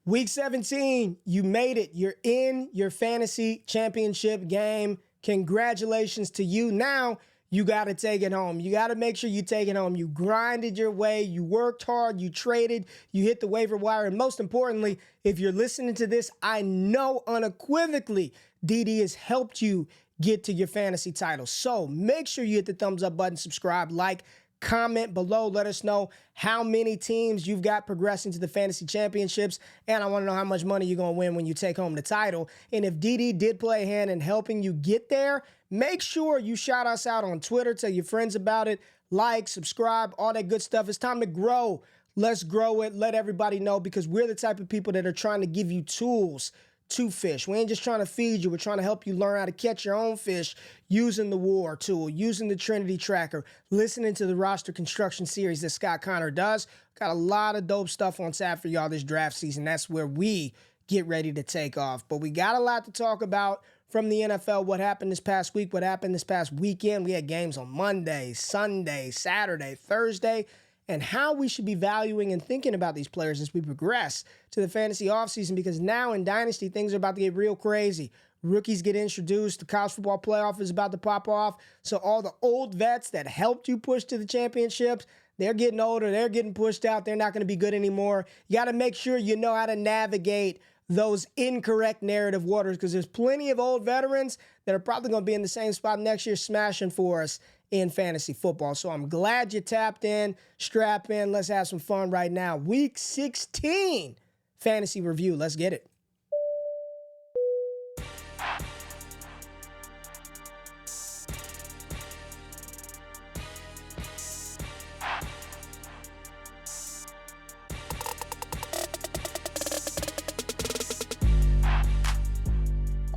Week 17, you made it. You're in your fantasy championship game. Congratulations to you. Now, you got to take it home. You got to make sure you take it home. You grinded your way. You worked hard. You traded. You hit the waiver wire. And most importantly, if you're listening to this, I know unequivocally DD has helped you get to your fantasy title. So make sure you hit the thumbs up button, subscribe, like, comment below. Let us know how many teams you've got progressing to the fantasy championships. And I want to know how much money you're going to win when you take home the title. And if DD did play a hand in helping you get there, make sure you shout us out on Twitter. Tell your friends about it. Like, subscribe, all that good stuff. It's time to grow. Let's grow it. Let everybody know, because we're the type of people that are trying to give you tools to fish. We ain't just trying to feed you. We're trying to help you learn how to catch your own fish using the WAR tool, using the Trinity tracker, listening to the roster construction series that Scott Connor does. Got a lot of dope stuff on tap for y'all this draft season. That's where we get ready to take off. But we got a lot to talk about from the NFL. What happened this past week? What happened this past weekend? We had games on Monday, Sunday, Saturday, Thursday, and how we should be valuing and thinking about these players as we progress to the fantasy offseason, because now in Dynasty, things are about to get real crazy. Rookies get introduced. The college football playoff is about to pop off. So all the old vets that helped you push to the championships, they're getting older. They're getting pushed out. They're not going to be good anymore. You got to make sure you know how to navigate those incorrect narrative waters, because there's plenty of old veterans that are probably going to be in the same spot next year smashing for us in fantasy football. So I'm glad you tapped in, strap in. Let's have some fun right now. Week 16 fantasy review. Let's get it.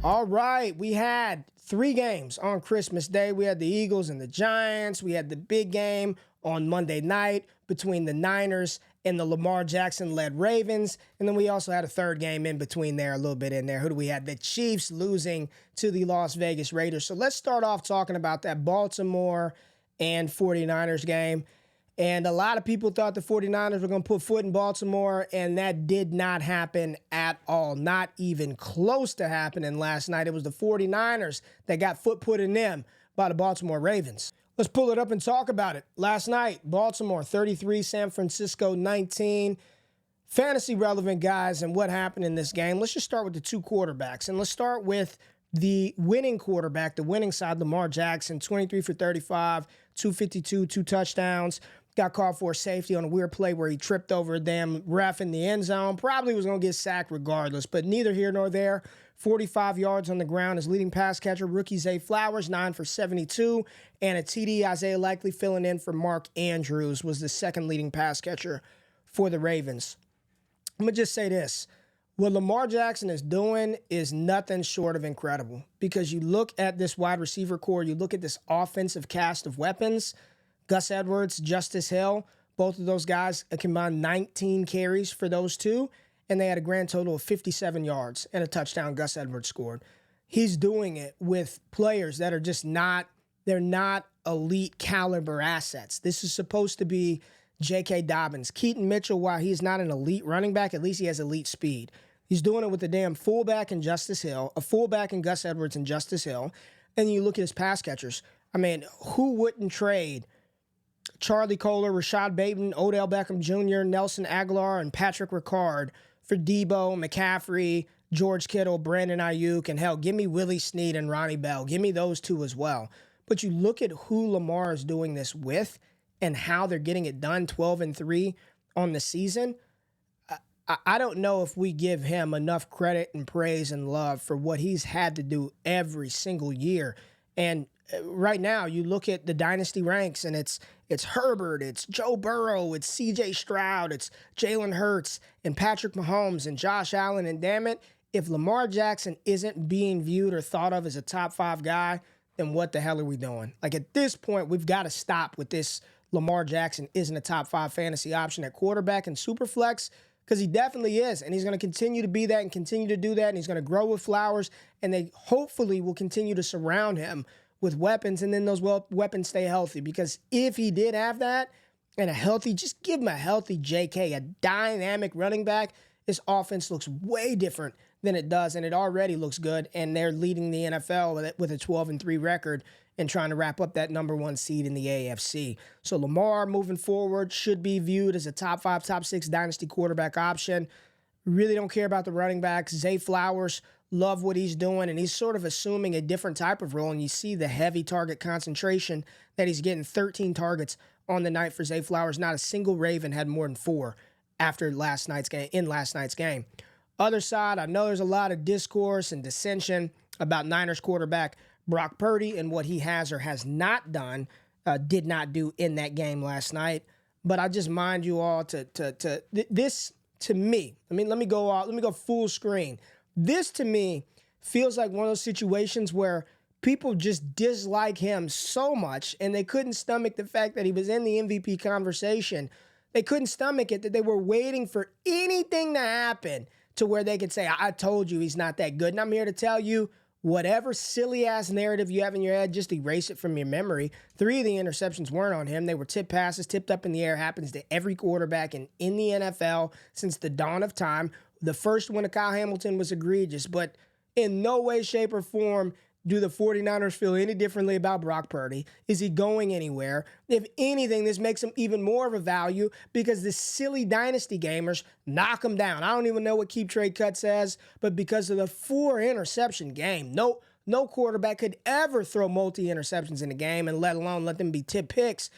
All right, we had 3 games on Christmas Day. We had the Eagles and the Giants. We had the big game on Monday night between the Niners and the Lamar Jackson-led Ravens. And then we also had a third game in between there, a little bit in there. Who do we have? The Chiefs losing to the Las Vegas Raiders. So let's start off talking about that Baltimore and 49ers game. And a lot of people thought the 49ers were going to put foot in Baltimore, and that did not happen at all. Not even close to happening last night. It was the 49ers that got foot put in them by the Baltimore Ravens. Let's pull it up and talk about it. Last night, Baltimore 33, San Francisco 19. Fantasy relevant guys and what happened in this game. Let's just start with the 2 quarterbacks. And let's start with the winning quarterback, the winning side, Lamar Jackson, 23 for 35, 252, 2 touchdowns. Got called for a safety on a weird play where he tripped over a damn ref in the end zone. Probably was going to get sacked regardless, but neither here nor there. 45 yards on the ground. His leading pass catcher, rookie Zay Flowers, 9 for 72. And a TD, Isaiah Likely filling in for Mark Andrews, was the second leading pass catcher for the Ravens. I'm going to just say this. What Lamar Jackson is doing is nothing short of incredible, because you look at this wide receiver core, you look at this offensive cast of weapons. Gus Edwards, Justice Hill, both of those guys combined 19 carries for those two, and they had a grand total of 57 yards and a touchdown Gus Edwards scored. He's doing it with players that are just they're not elite caliber assets. This is supposed to be J.K. Dobbins. Keaton Mitchell, while he's not an elite running back, at least he has elite speed. He's doing it with a damn fullback in Justice Hill, a fullback in Gus Edwards and Justice Hill, and you look at his pass catchers. I mean, who wouldn't trade Charlie Kohler, Rashad Bateman, Odell Beckham Jr., Nelson Aguilar, and Patrick Ricard for Debo, McCaffrey, George Kittle, Brandon Ayuk, and hell, give me Willie Snead and Ronnie Bell. Give me those two as well. But you look at who Lamar is doing this with and how they're getting it done, 12-3 on the season. I don't know if we give him enough credit and praise and love for what he's had to do every single year. And right now, you look at the dynasty ranks, and it's Herbert, it's Joe Burrow, it's C.J. Stroud, it's Jalen Hurts, and Patrick Mahomes, and Josh Allen. And damn it, if Lamar Jackson isn't being viewed or thought of as a top 5 guy, then what the hell are we doing? Like, at this point, we've got to stop with this Lamar Jackson isn't a top 5 fantasy option at quarterback and Superflex, because he definitely is, and he's going to continue to be that and continue to do that, and he's going to grow with Flowers, and they hopefully will continue to surround him with weapons, and then those weapons stay healthy. Because if he did have that and just give him a healthy JK, a dynamic running back, this offense looks way different than it does, and it already looks good, and they're leading the NFL with a 12-3 record and trying to wrap up that number one seed in the AFC. So Lamar, moving forward, should be viewed as a top 5, top 6 dynasty quarterback option. Really don't care about the running backs. Zay Flowers, love what he's doing, and he's sort of assuming a different type of role, and you see the heavy target concentration that he's getting. 13 targets on the night for Zay Flowers. Not a single Raven had more than 4 after last night's game. Other side, I know there's a lot of discourse and dissension about Niners quarterback Brock Purdy and what he has or has not done, did not do in that game last night. But I just mind you all this to me. Let me go full screen. This to me feels like one of those situations where people just dislike him so much, and they couldn't stomach the fact that he was in the MVP conversation. They couldn't stomach it, that they were waiting for anything to happen to where they could say, I told you he's not that good. And I'm here to tell you, whatever silly-ass narrative you have in your head, just erase it from your memory. 3 of the interceptions weren't on him. They were tipped passes, tipped up in the air. Happens to every quarterback in the NFL since the dawn of time. The first one to Kyle Hamilton was egregious, but in no way, shape, or form do the 49ers feel any differently about Brock Purdy. Is he going anywhere? If anything, this makes him even more of a value because the silly dynasty gamers knock him down. I don't even know what Keep Trade Cut says, but because of the 4-interception game, no quarterback could ever throw multi-interceptions in a game, and let alone let them be tip picks.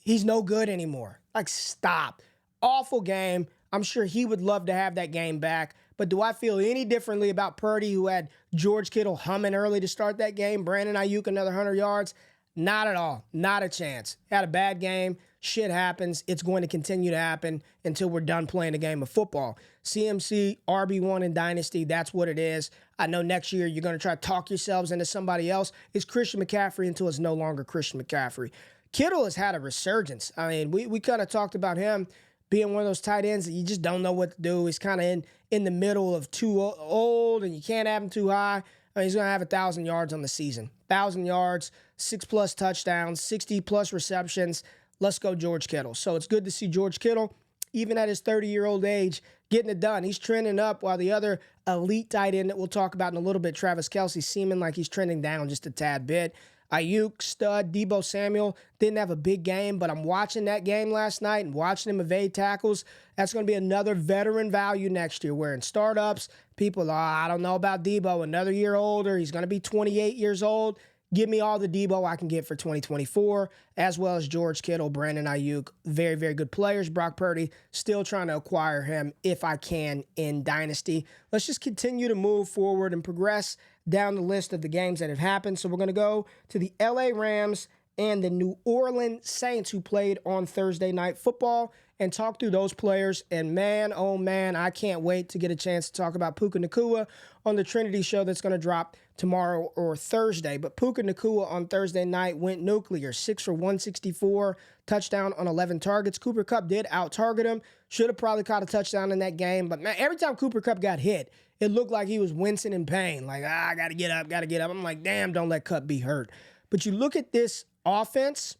He's no good anymore. Like, stop. Awful game. I'm sure he would love to have that game back. But do I feel any differently about Purdy, who had George Kittle humming early to start that game? Brandon Ayuk, another 100 yards? Not at all. Not a chance. Had a bad game. Shit happens. It's going to continue to happen until we're done playing a game of football. CMC, RB1 in Dynasty, that's what it is. I know next year you're going to try to talk yourselves into somebody else. It's Christian McCaffrey until it's no longer Christian McCaffrey. Kittle has had a resurgence. I mean, we kind of talked about him being one of those tight ends that you just don't know what to do. He's kind of in the middle of too old, and you can't have him too high. I mean, he's going to have 1,000 yards on the season. 1,000 yards, 6+ touchdowns, 60+ receptions. Let's go George Kittle. So it's good to see George Kittle, even at his 30-year-old age, getting it done. He's trending up while the other elite tight end that we'll talk about in a little bit, Travis Kelce, seeming like he's trending down just a tad bit. Ayuk, stud, Deebo Samuel didn't have a big game, but I'm watching that game last night and watching him evade tackles. That's going to be another veteran value next year, where in startups, people are, I don't know about Deebo, another year older. He's going to be 28 years old. Give me all the Deebo I can get for 2024, as well as George Kittle, Brandon Ayuk. Very, very good players. Brock Purdy, still trying to acquire him if I can in Dynasty. Let's just continue to move forward and progress down the list of the games that have happened. So we're going to go to the LA Rams and the New Orleans Saints, who played on Thursday Night Football, and talk through those players. And man, oh man, I can't wait to get a chance to talk about Puka Nacua on the Trinity show that's going to drop tomorrow or Thursday. But Puka Nacua on Thursday night went nuclear. 6 for 164, touchdown on 11 targets. Cooper Kupp did out-target him. Should have probably caught a touchdown in that game. But man, every time Cooper Kupp got hit, it looked like he was wincing in pain. Like, I got to get up, got to get up. I'm like, damn, don't let Kupp be hurt. But you look at this offense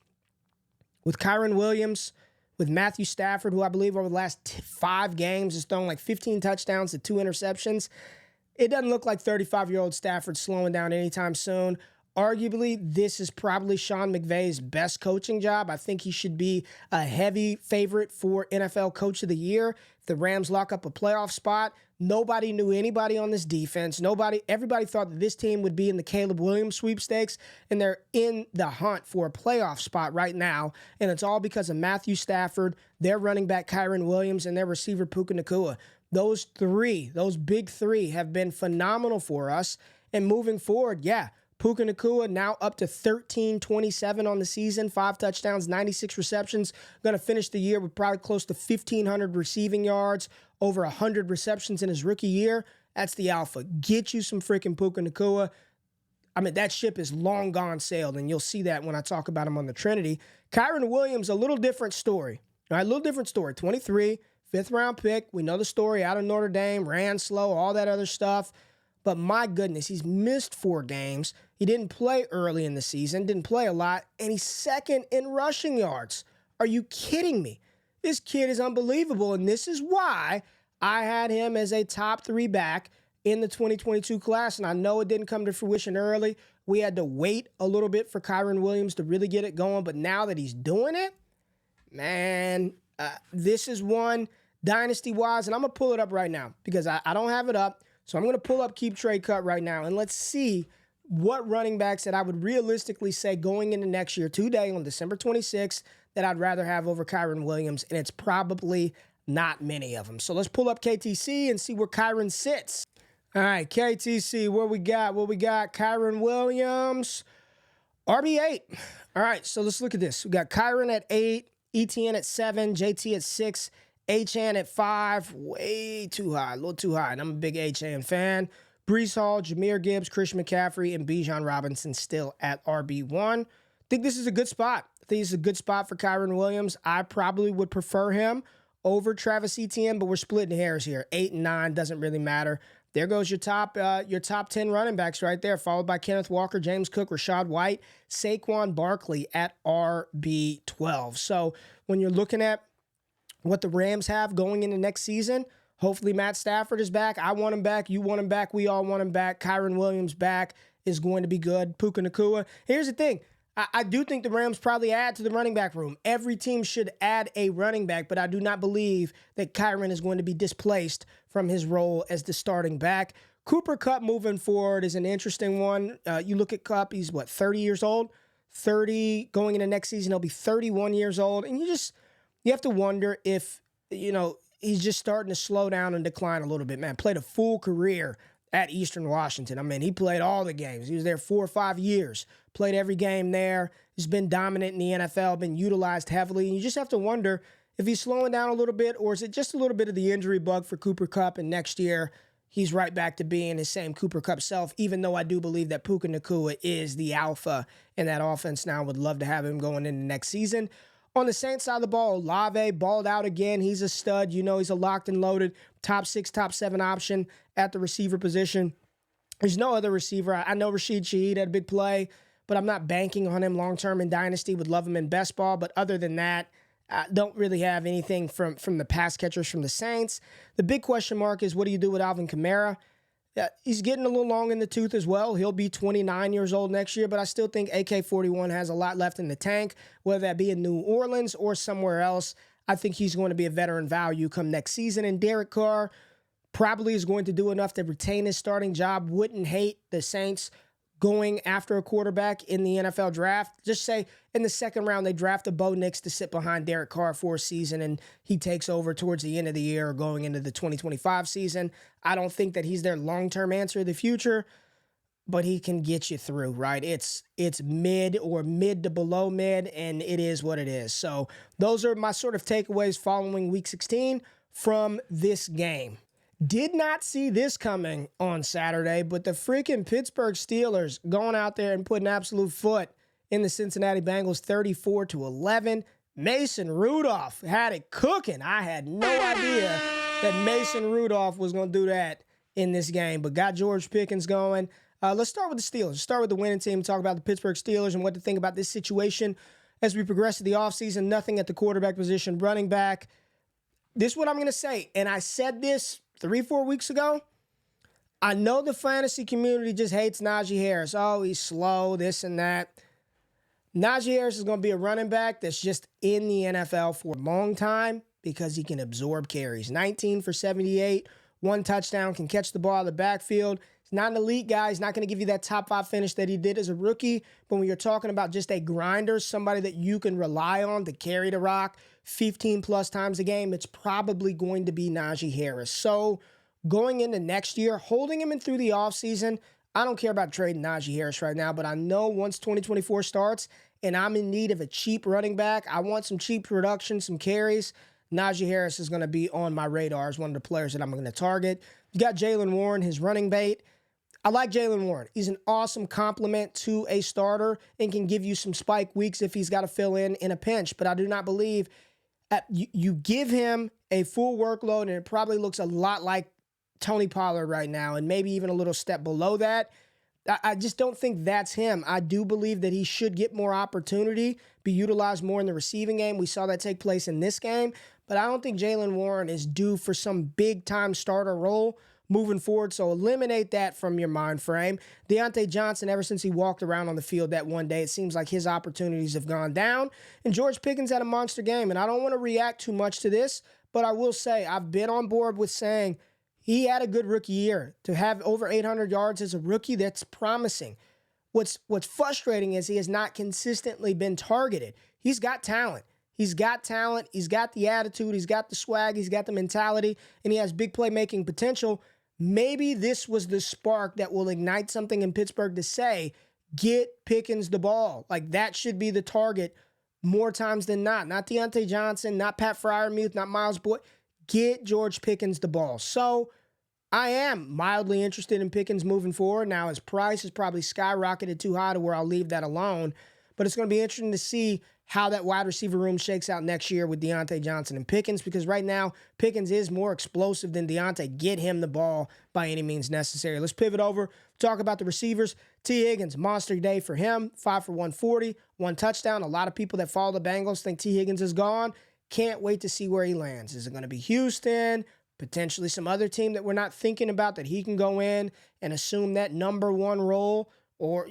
with Kyren Williams, with Matthew Stafford, who I believe over the last 5 games has thrown like 15 touchdowns to 2 interceptions. It doesn't look like 35-year-old Stafford slowing down anytime soon. Arguably, this is probably Sean McVay's best coaching job. I think he should be a heavy favorite for NFL Coach of the Year. If the Rams lock up a playoff spot, nobody knew anybody on this defense. Everybody thought that this team would be in the Caleb Williams sweepstakes, and they're in the hunt for a playoff spot right now. And it's all because of Matthew Stafford, their running back Kyren Williams, and their receiver Puka Nacua. Those big three have been phenomenal for us. And moving forward, Puka Nacua now up to 13-27 on the season, 5 touchdowns, 96 receptions. Going to finish the year with probably close to 1,500 receiving yards, over 100 receptions in his rookie year. That's the alpha. Get you some freaking Puka Nacua. I mean, that ship is long gone sailed, and you'll see that when I talk about him on the Trinity. Kyren Williams, a little different story. All right, a little different story. 23, 5th-round pick. We know the story out of Notre Dame, ran slow, all that other stuff. But my goodness, he's missed 4 games. He didn't play early in the season, didn't play a lot, and he's second in rushing yards. Are you kidding me? This kid is unbelievable, and this is why I had him as a top 3 back in the 2022 class, and I know it didn't come to fruition early. We had to wait a little bit for Kyren Williams to really get it going, but now that he's doing it, man, this is one dynasty-wise, and I'm going to pull it up right now because I don't have it up. So I'm going to pull up Keep Trade Cut right now, and let's see what running backs that I would realistically say going into next year, today on December 26th, that I'd rather have over Kyren Williams, and it's probably not many of them. So let's pull up KTC and see where Kyren sits. All right, KTC, what we got? Kyren Williams, RB8. All right, so let's look at this. We got Kyren at 8, ETN at 7, JT at 6, Achane at 5. Way too high, a little too high, and I'm a big Achane fan. Breece Hall, Jahmyr Gibbs, Christian McCaffrey, and Bijan Robinson still at RB1. I think this is a good spot. I think it's a good spot for Kyren Williams. I probably would prefer him over Travis Etienne, but we're splitting hairs here. 8 and 9 doesn't really matter. There goes your top 10 running backs right there, followed by Kenneth Walker, James Cook, Rachaad White, Saquon Barkley at RB12. So when you're looking at what the Rams have going into next season, hopefully Matt Stafford is back. I want him back. You want him back. We all want him back. Kyren Williams back is going to be good. Puka Nacua. Here's the thing. I do think the Rams probably add to the running back room. Every team should add a running back, but I do not believe that Kyren is going to be displaced from his role as the starting back. Cooper Kupp moving forward is an interesting one. You look at Kupp, he's 30 years old? 30 going into next season, he'll be 31 years old. And you have to wonder if, he's just starting to slow down and decline a little bit. Man, played a full career at Eastern Washington. I mean, he played all the games. He was there 4 or 5 years, played every game there. He's been dominant in the NFL, been utilized heavily. And you just have to wonder if he's slowing down a little bit, or is it just a little bit of the injury bug for Cooper Kupp, and next year he's right back to being his same Cooper Kupp self, even though I do believe that Puka Nacua is the alpha in that offense now. Would love to have him going into next season. On the Saints side of the ball, Olave balled out again. He's a stud. He's a locked and loaded top 6, top 7 option at the receiver position. There's no other receiver. I know Rashid Shaheed had a big play, but I'm not banking on him long-term in Dynasty. Would love him in best ball, but other than that, don't really have anything from the pass catchers from the Saints. The big question mark is, what do you do with Alvin Kamara? He's getting a little long in the tooth as well. He'll be 29 years old next year, but I still think AK-41 has a lot left in the tank, whether that be in New Orleans or somewhere else. I think he's going to be a veteran value come next season. And Derek Carr probably is going to do enough to retain his starting job. Wouldn't hate the Saints going after a quarterback in the NFL draft. Just say in the second round, they draft a Bo Nix to sit behind Derek Carr for a season, and he takes over towards the end of the year or going into the 2025 season. I don't think that he's their long-term answer in the future, but he can get you through, right? It's mid or mid to below mid, and it is what it is. So those are my sort of takeaways following Week 16 from this game. Did not see this coming on Saturday, but the freaking Pittsburgh Steelers going out there and putting absolute foot in the Cincinnati Bengals 34-11. Mason Rudolph had it cooking. I had no idea that Mason Rudolph was going to do that in this game, but got George Pickens going. Let's start with the Steelers. Start with the winning team, talk about the Pittsburgh Steelers and what to think about this situation as we progress to the offseason. Nothing at the quarterback position, running back. This is what I'm going to say, and I said this 3-4 weeks ago. I know the fantasy community just hates Najee Harris. Oh, he's slow, this and that. Najee Harris is going to be a running back that's just in the NFL for a long time because he can absorb carries. 19 for 78, 1 touchdown, can catch the ball out of the backfield. He's not an elite guy. He's not going to give you that top 5 finish that he did as a rookie. But when you're talking about just a grinder, somebody that you can rely on to carry the rock 15 plus times a game, it's probably going to be Najee Harris. So going into next year, holding him in through the offseason, I don't care about trading Najee Harris right now, but I know once 2024 starts and I'm in need of a cheap running back, I want some cheap production, some carries, Najee Harris is going to be on my radar as one of the players that I'm going to target. You got Jaylen Warren, his running bait. I like Jaylen Warren. He's an awesome complement to a starter and can give you some spike weeks if he's got to fill in a pinch, but I do not believe you give him a full workload, and it probably looks a lot like Tony Pollard right now, and maybe even a little step below that. I just don't think that's him. I do believe that he should get more opportunity, be utilized more in the receiving game. We saw that take place in this game, but I don't think Jaylen Warren is due for some big-time starter role moving forward, so eliminate that from your mind frame. Deontay Johnson, ever since he walked around on the field that one day, it seems like his opportunities have gone down. And George Pickens had a monster game, and I don't want to react too much to this, but I will say I've been on board with saying he had a good rookie year. To have over 800 yards as a rookie, that's promising. What's frustrating is he has not consistently been targeted. He's got talent. He's got talent. He's got the attitude. He's got the swag. He's got the mentality, and he has big playmaking potential. Maybe this was the spark that will ignite something in Pittsburgh to say, get Pickens the ball. Like, that should be the target more times than not. Not Deontay Johnson, not Pat Freiermuth, not Miles Boyd. Get George Pickens the ball. So I am mildly interested in Pickens moving forward. Now, his price is probably skyrocketed too high to where I'll leave that alone. But it's going to be interesting to see how that wide receiver room shakes out next year with Deontay Johnson and Pickens, because right now, Pickens is more explosive than Deontay. Get him the ball by any means necessary. Let's pivot over, talk about the receivers. T. Higgins, monster day for him, 5 for 140, 1 touchdown. A lot of people that follow the Bengals think T. Higgins is gone. Can't wait to see where he lands. Is it going to be Houston? Potentially some other team that we're not thinking about that he can go in and assume that number one role? Or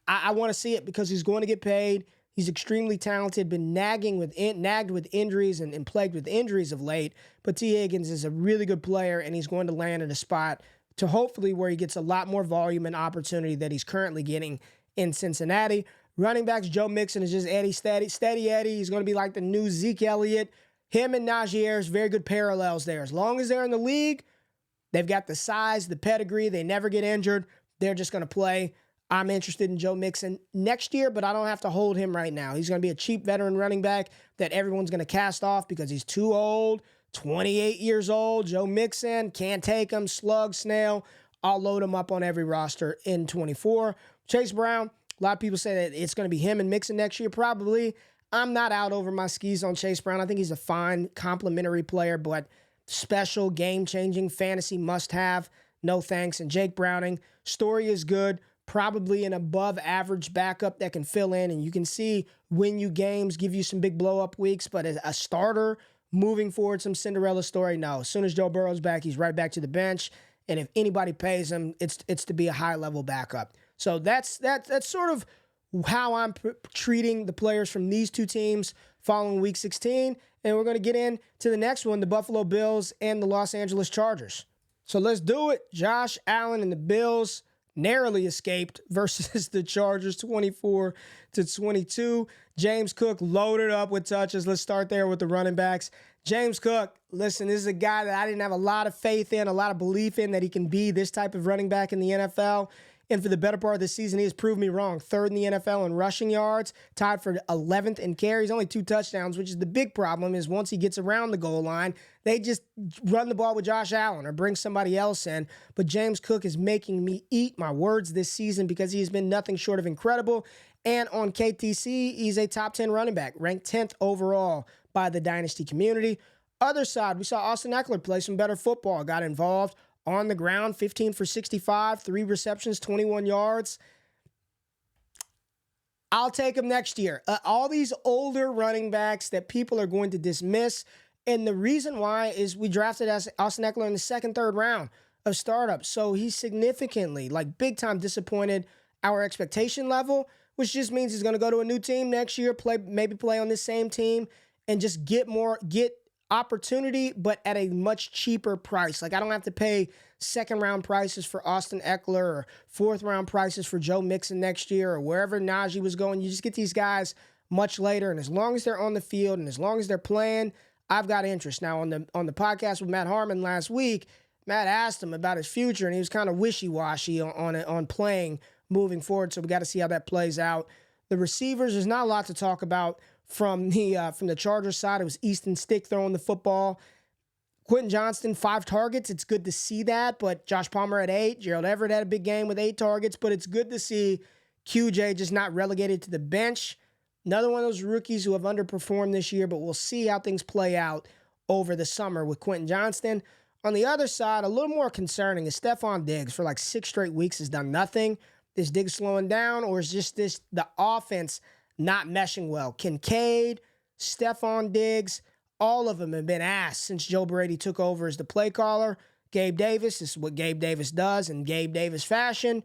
I want to see it because he's going to get paid. He's extremely talented, been nagged with injuries and plagued with injuries of late. But T. Higgins is a really good player, and he's going to land in a spot to hopefully where he gets a lot more volume and opportunity that he's currently getting in Cincinnati. Running backs, Joe Mixon is just steady Eddie. He's going to be like the new Zeke Elliott. Him and Najee Harris, very good parallels there. As long as they're in the league, they've got the size, the pedigree. They never get injured. They're just going to play. I'm interested in Joe Mixon next year, but I don't have to hold him right now. He's going to be a cheap veteran running back that everyone's going to cast off because he's too old, 28 years old. Joe Mixon, can't take him, slug, snail. I'll load him up on every roster in 24. Chase Brown, a lot of people say that it's going to be him and Mixon next year, probably. I'm not out over my skis on Chase Brown. I think he's a fine complimentary player, but special, game-changing, fantasy must-have. No thanks. And Jake Browning, story is good. Probably an above-average backup that can fill in, and you can see win you games, give you some big blow-up weeks, but as a starter moving forward, some Cinderella story, no. As soon as Joe Burrow's back, he's right back to the bench, and if anybody pays him, it's to be a high-level backup. So that's sort of how I'm treating the players from these two teams following Week 16, and we're going to get into the next one, the Buffalo Bills and the Los Angeles Chargers. So let's do it. Josh Allen and the Bills narrowly escaped versus the Chargers, 24-22. James Cook loaded up with touches. Let's start there with the running backs. James Cook, listen, this is a guy that I didn't have a lot of faith in, a lot of belief in that he can be this type of running back in the NFL. And for the better part of the season, he has proved me wrong. 3rd in the NFL in rushing yards, tied for 11th in carries, only 2 touchdowns, which is the big problem is once he gets around the goal line, they just run the ball with Josh Allen or bring somebody else in. But James Cook is making me eat my words this season because he's been nothing short of incredible. And on KTC, he's a top 10 running back, ranked 10th overall by the Dynasty community. Other side, we saw Austin Eckler play some better football, got involved on the ground, 15 for 65, 3 receptions, 21 yards. I'll take him next year. All these older running backs that people are going to dismiss, and the reason why is we drafted Austin Eckler in the 2nd, 3rd round of startups, so he's significantly, like big-time disappointed our expectation level, which just means he's going to go to a new team next year, maybe play on this same team, and just get opportunity, but at a much cheaper price. Like, I don't have to pay 2nd-round prices for Austin Eckler or 4th-round prices for Joe Mixon next year or wherever Najee was going. You just get these guys much later, and as long as they're on the field and as long as they're playing, I've got interest. Now, on the podcast with Matt Harmon last week, Matt asked him about his future, and he was kind of wishy-washy on playing moving forward, so we got to see how that plays out. The receivers, there's not a lot to talk about. From the Chargers side, it was Easton Stick throwing the football. Quentin Johnston, 5 targets. It's good to see that, but Josh Palmer had 8. Gerald Everett had a big game with 8 targets, but it's good to see QJ just not relegated to the bench. Another one of those rookies who have underperformed this year, but we'll see how things play out over the summer with Quentin Johnston. On the other side, a little more concerning is Stephon Diggs for like 6 straight weeks has done nothing. Is Diggs slowing down, or is just the offense not meshing well? Kincaid, Stephon Diggs, All of them have been asked since Joe Brady took over as the play caller. Gabe Davis, this is what Gabe Davis does in Gabe Davis fashion.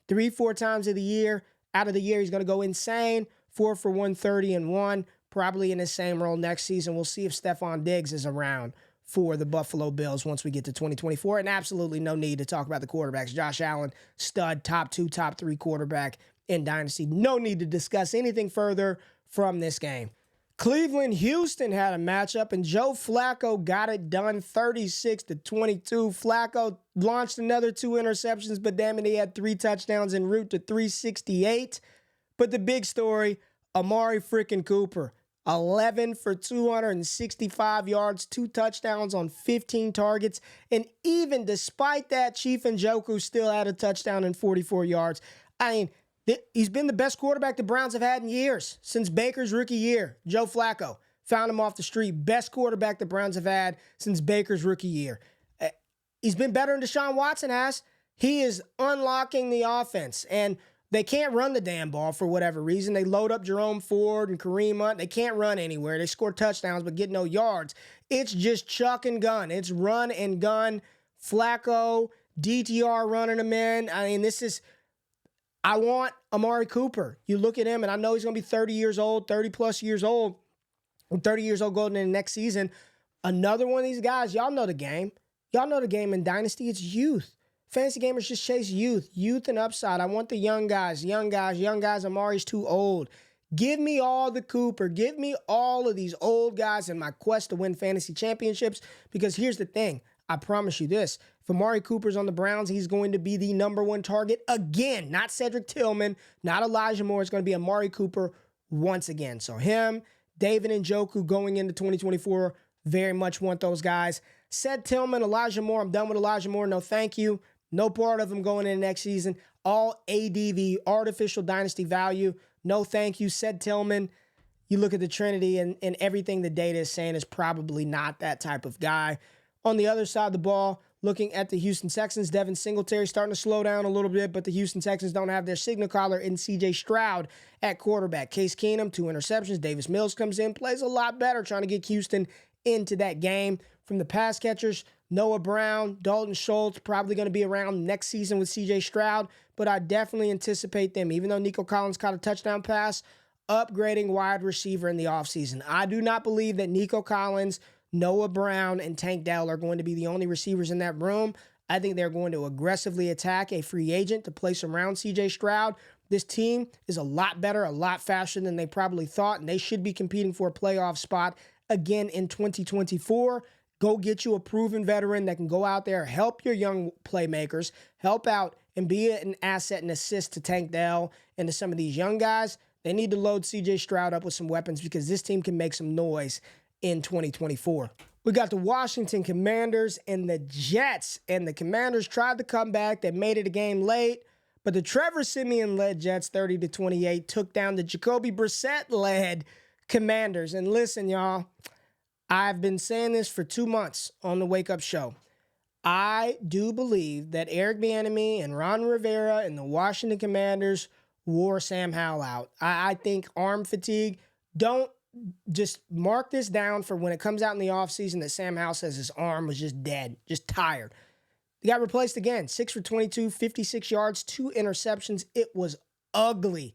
3-4 times of the year. Out of the year, he's going to go insane. 4 for 130 and 1. Probably in his same role next season. We'll see if Stephon Diggs is around for the Buffalo Bills once we get to 2024. And absolutely no need to talk about the quarterbacks. Josh Allen, stud, top 2, top 3 quarterback in Dynasty. No need to discuss anything further from this game. Cleveland, Houston had a matchup, and Joe Flacco got it done 36-22. Flacco launched another 2 interceptions, but damn it, he had 3 touchdowns en route to 368. But the big story, Amari freaking Cooper, 11 for 265 yards, 2 touchdowns on 15 targets. And even despite that, Chief Njoku still had a touchdown and 44 yards. I mean, he's been the best quarterback the Browns have had in years. Since Baker's rookie year, Joe Flacco found him off the street. Best quarterback the Browns have had since Baker's rookie year. He's been better than Deshaun Watson has. He is unlocking the offense. And they can't run the damn ball for whatever reason. They load up Jerome Ford and Kareem Hunt. They can't run anywhere. They score touchdowns but get no yards. It's just chuck and gun. It's run and gun. Flacco, DTR running them in. I mean, I want Amari Cooper. You look at him, and I know he's going to be 30 years old, 30-plus years old, 30 years old going into the next season. Another one of these guys, y'all know the game. Y'all know the game in Dynasty. It's youth. Fantasy gamers just chase youth and upside. I want the young guys. Amari's too old. Give me all the Cooper. Give me all of these old guys in my quest to win fantasy championships, because here's the thing. I promise you this. If Amari Cooper's on the Browns, he's going to be the number 1 target again. Not Cedric Tillman, not Elijah Moore. It's going to be Amari Cooper once again. So him, David Njoku going into 2024, very much want those guys. Said Tillman, Elijah Moore, I'm done with Elijah Moore. No, thank you. No part of him going into next season. All ADV, artificial dynasty value. No, thank you. Said Tillman. You look at the Trinity, and everything the data is saying is probably not that type of guy. On the other side of the ball, looking at the Houston Texans, Devin Singletary starting to slow down a little bit, but the Houston Texans don't have their signal caller in C.J. Stroud at quarterback. Case Keenum, 2 interceptions. Davis Mills comes in, plays a lot better, trying to get Houston into that game. From the pass catchers, Noah Brown, Dalton Schultz, probably going to be around next season with C.J. Stroud, but I definitely anticipate them, even though Nico Collins caught a touchdown pass, upgrading wide receiver in the offseason. I do not believe that Nico Collins, Noah Brown, and Tank Dell are going to be the only receivers in that room. I think they're going to aggressively attack a free agent to place around C.J. Stroud. This team is a lot better, a lot faster than they probably thought, and they should be competing for a playoff spot again in 2024. Go get you a proven veteran that can go out there, help your young playmakers, help out and be an asset and assist to Tank Dell and to some of these young guys. They need to load C.J. Stroud up with some weapons, because this team can make some noise in 2024. We got the Washington Commanders and the Jets, and the Commanders tried to come back. They made it a game late, but the Trevor Siemian-led Jets 30-28 took down the Jacoby Brissett-led Commanders. And listen, y'all, I've been saying this for 2 months on the Wake Up Show. I do believe that Eric Bieniemy and Ron Rivera and the Washington Commanders wore Sam Howell out. I think arm fatigue. Don't just mark this down for when it comes out in the offseason that Sam Howell says his arm was just dead, just tired. He got replaced again. 6 for 22, 56 yards, 2 interceptions. It was ugly.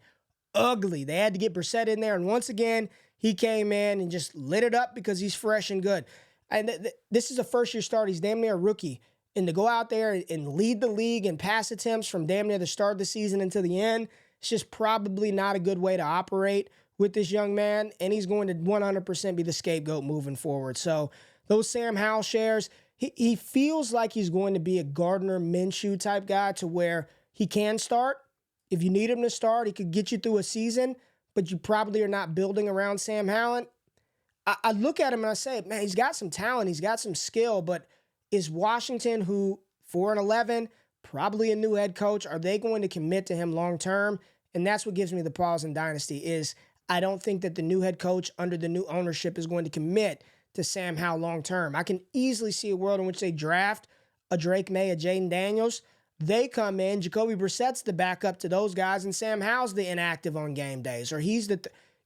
They had to get Brissett in there, and once again, he came in and just lit it up because he's fresh and good. And this is a first-year start. He's damn near a rookie. And to go out there and lead the league in pass attempts from damn near the start of the season until the end, it's just probably not a good way to operate with this young man. And he's going to 100% be the scapegoat moving forward. So those Sam Howell shares, he feels like he's going to be a Gardner Minshew type guy, to where he can start. If you need him to start, he could get you through a season, but you probably are not building around Sam Howell. I look at him and I say, man, he's got some talent, he's got some skill, but is Washington, who 4-11, probably a new head coach, are they going to commit to him long term? And that's what gives me the pause in Dynasty, is I don't think that the new head coach under the new ownership is going to commit to Sam Howell long term. I can easily see a world in which they draft a Drake May, a Jaden Daniels. They come in, Jacoby Brissett's the backup to those guys, and Sam Howell's the inactive on game days, or he's the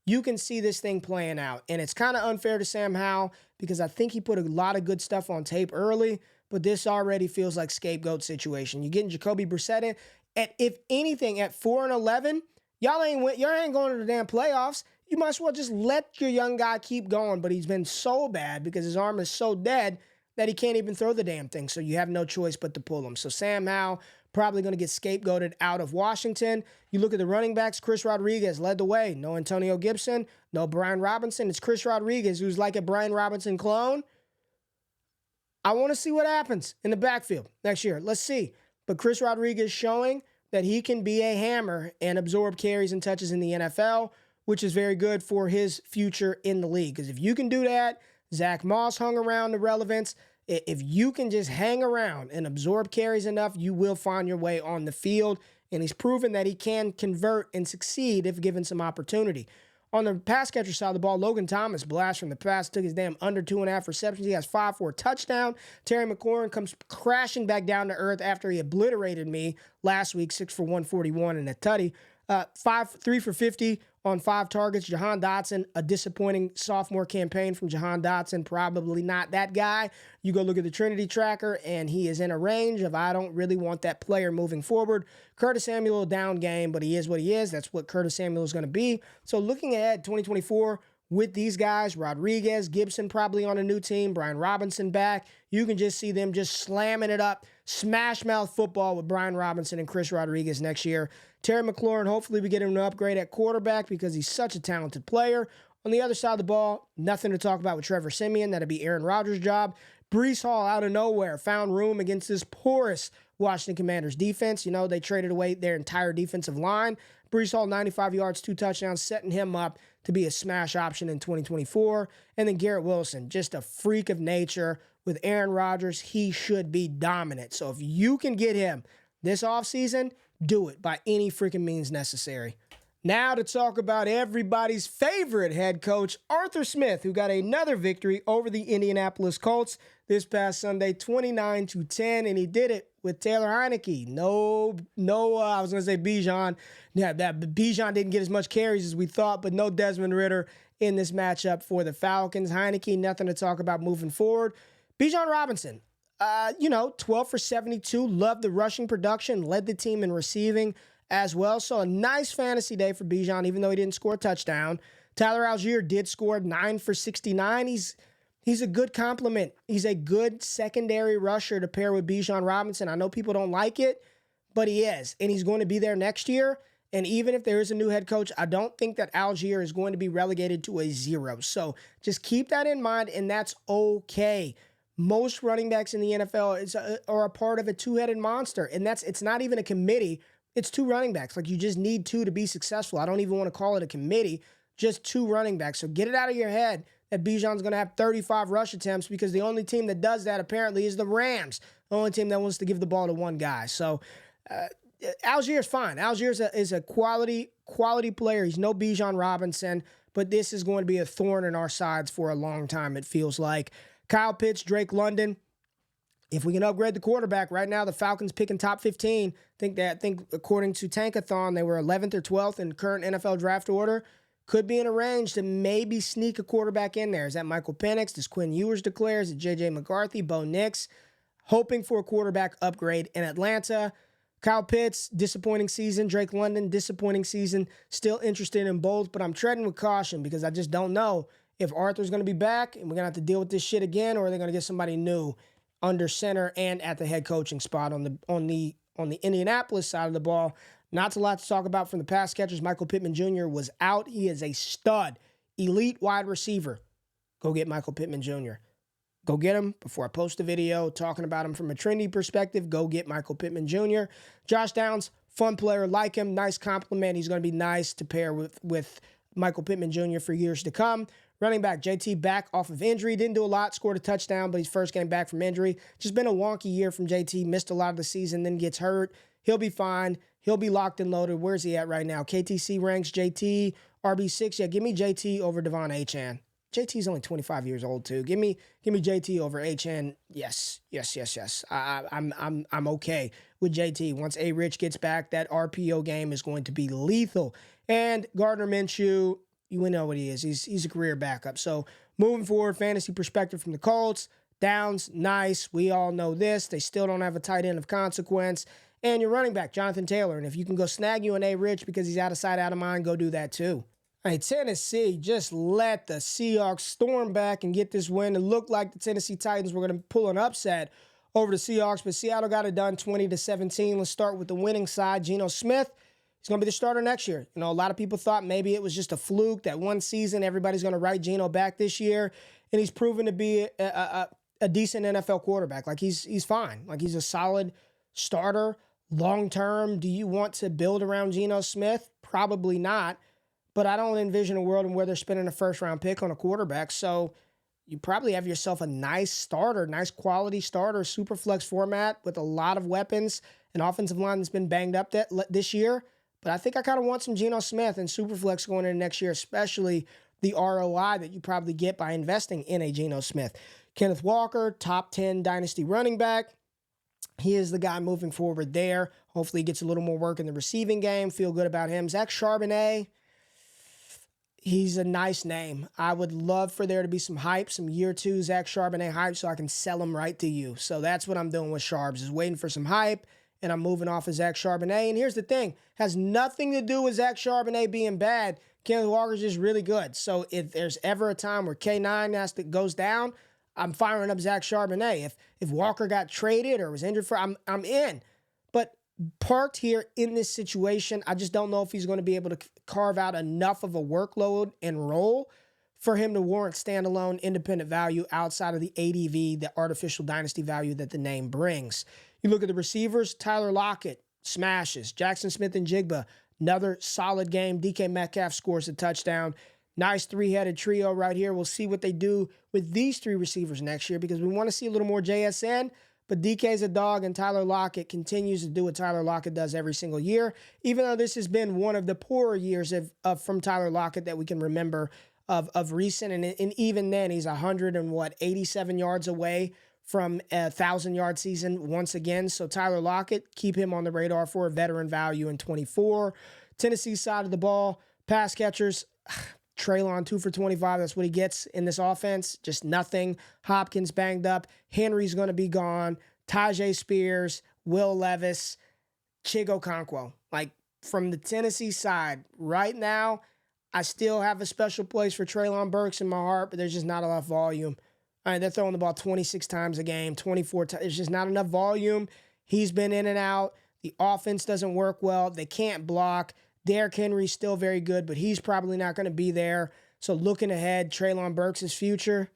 you can see this thing playing out. And it's kind of unfair to Sam Howell because I think he put a lot of good stuff on tape early, but this already feels like scapegoat situation. You're getting Jacoby Brissett in. And if anything, at 4-11, y'all ain't going to the damn playoffs. You might as well just let your young guy keep going. But he's been so bad because his arm is so dead that he can't even throw the damn thing. So you have no choice but to pull him. So Sam Howell probably going to get scapegoated out of Washington. You look at the running backs, Chris Rodriguez led the way. No Antonio Gibson, no Brian Robinson. It's Chris Rodriguez, who's like a Brian Robinson clone. I want to see what happens in the backfield next year. Let's see. But Chris Rodriguez showing that he can be a hammer and absorb carries and touches in the NFL, which is very good for his future in the league. Because if you can do that, Zach Moss hung around the relevance. If you can just hang around and absorb carries enough, you will find your way on the field. And he's proven that he can convert and succeed if given some opportunity. On the pass catcher side of the ball, Logan Thomas, blast from the pass, took his damn under 2.5 receptions. He has 5 for a touchdown. Terry McLaurin comes crashing back down to earth after he obliterated me last week, 6 for 141 and a tutty. 3 for 50 on 5 targets. Jahan Dotson, a disappointing sophomore campaign from Jahan Dotson. Probably not that guy. You go look at the Trinity tracker, and he is in a range of I don't really want that player moving forward. Curtis Samuel, down game, but he is what he is. That's what Curtis Samuel is going to be. So looking ahead, 2024, with these guys, Rodriguez, Gibson probably on a new team, Brian Robinson back, you can just see them just slamming it up, smash mouth football with Brian Robinson and Chris Rodriguez next year. Terry McLaurin, hopefully we get him an upgrade at quarterback because he's such a talented player. On the other side of the ball, nothing to talk about with Trevor Siemian. That'd be Aaron Rodgers' job. Breece Hall, out of nowhere, found room against this porous Washington Commanders defense. You know, they traded away their entire defensive line. Breece Hall, 95 yards, 2 touchdowns, setting him up to be a smash option in 2024. And then Garrett Wilson, just a freak of nature. With Aaron Rodgers, he should be dominant. So if you can get him this offseason, do it by any freaking means necessary. Now to talk about everybody's favorite head coach, Arthur Smith, who got another victory over the Indianapolis Colts this past Sunday, 29-10, and he did it with Taylor Heinicke. I was going to say Bijan. Yeah, Bijan didn't get as much carries as we thought, but no Desmond Ridder in this matchup for the Falcons. Heinicke, nothing to talk about moving forward. Bijan Robinson, 12 for 72, loved the rushing production, led the team in receiving as well. So a nice fantasy day for Bijan, even though he didn't score a touchdown. Tyler Algier did score 9 for 69. He's a good complement. He's a good secondary rusher to pair with Bijan Robinson. I know people don't like it, but he is, and he's going to be there next year. And even if there is a new head coach, I don't think that Algier is going to be relegated to a 0. So just keep that in mind, and that's okay. Most running backs in the NFL are a part of a 2-headed monster, and it's not even a committee. It's 2 running backs. Like, you just need 2 to be successful. I don't even want to call it a committee, just 2 running backs. So get it out of your head that Bijan's going to have 35 rush attempts because the only team that does that apparently is the Rams, the only team that wants to give the ball to one guy. So Algier's fine. Algier is a quality player. He's no Bijan Robinson, but this is going to be a thorn in our sides for a long time, it feels like. Kyle Pitts, Drake London. If we can upgrade the quarterback, right now the Falcons picking top 15. I think according to Tankathon, they were 11th or 12th in current NFL draft order. Could be in a range to maybe sneak a quarterback in there. Is that Michael Penix? Does Quinn Ewers declare? Is it J.J. McCarthy? Bo Nix? Hoping for a quarterback upgrade in Atlanta. Kyle Pitts, disappointing season. Drake London, disappointing season. Still interested in both, but I'm treading with caution because I just don't know if Arthur's going to be back and we're going to have to deal with this shit again, or are they going to get somebody new under center and at the head coaching spot on the Indianapolis side of the ball. Not a lot to talk about from the pass catchers. Michael Pittman Jr. was out. He is a stud, elite wide receiver. Go get Michael Pittman Jr. Go get him before I post a video talking about him from a trendy perspective. Go get Michael Pittman Jr. Josh Downs, fun player, like him, nice compliment. He's going to be nice to pair with Michael Pittman Jr. for years to come. Running back, JT back off of injury. Didn't do a lot, scored a touchdown, but his first game back from injury. Just been a wonky year from JT. Missed a lot of the season, then gets hurt. He'll be fine. He'll be locked and loaded. Where's he at right now? KTC ranks JT, RB6. Yeah, give me JT over Devon Achane. JT's only 25 years old, too. Give me JT over Achane. Yes. I'm okay with JT. Once A-Rich gets back, that RPO game is going to be lethal. And Gardner Minshew, You know what he is. He's a career backup. So moving forward, fantasy perspective from the Colts, Downs, nice. We all know this. They still don't have a tight end of consequence. And your running back, Jonathan Taylor. And if you can go snag you an A-Rich because he's out of sight, out of mind, go do that too. All right, Tennessee just let the Seahawks storm back and get this win. It looked like the Tennessee Titans were going to pull an upset over the Seahawks, but Seattle got it done 20-17. Let's start with the winning side. Geno Smith, he's going to be the starter next year. You know, a lot of people thought maybe it was just a fluke that one season. Everybody's going to write Geno back this year, and he's proven to be a decent NFL quarterback. Like, he's fine. Like, he's a solid starter long-term. Do you want to build around Geno Smith? Probably not. But I don't envision a world in where they're spending a first-round pick on a quarterback. So you probably have yourself a nice starter, nice quality starter, super flex format with a lot of weapons. An offensive line that's been banged up this year. But I think I kind of want some Geno Smith and super flex going into next year, especially the ROI that you probably get by investing in a Geno Smith. Kenneth Walker, top 10 dynasty running back. He is the guy moving forward there. Hopefully he gets a little more work in the receiving game. Feel good about him. Zach Charbonnet. He's a nice name. I would love for there to be some hype, some year two Zach Charbonnet hype so I can sell him right to you. So that's what I'm doing with Charbs, is waiting for some hype, and I'm moving off of Zach Charbonnet. And here's the thing. Has nothing to do with Zach Charbonnet being bad. Kenneth Walker's just really good. So if there's ever a time where K9 goes down, I'm firing up Zach Charbonnet. If Walker got traded or was injured I'm in. But parked here in this situation, I just don't know if he's going to be able to carve out enough of a workload and role for him to warrant standalone independent value outside of the ADV, the artificial dynasty value that the name brings. You look at the receivers, Tyler Lockett smashes. Jackson Smith and Jigba, another solid game. DK Metcalf scores a touchdown. Nice three-headed trio right here. We'll see what they do with these three receivers next year because we want to see a little more JSN. But DK's a dog, and Tyler Lockett continues to do what Tyler Lockett does every single year, even though this has been one of the poorer years from Tyler Lockett that we can remember of recent. And even then, he's 87 yards away from a 1,000-yard season once again. So Tyler Lockett, keep him on the radar for a veteran value in 24. Tennessee side of the ball, pass catchers, Treylon 2 for 25. That's what he gets in this offense. Just nothing. Hopkins banged up. Henry's going to be gone. Tajay Spears, Will Levis, Chigo Okonkwo. Like, from the Tennessee side, right now, I still have a special place for Treylon Burks in my heart, but there's just not enough volume. All right, they're throwing the ball 26 times a game, 24 times. There's just not enough volume. He's been in and out. The offense doesn't work well. They can't block. Derrick Henry's still very good, but he's probably not going to be there. So looking ahead, Treylon Burks' future,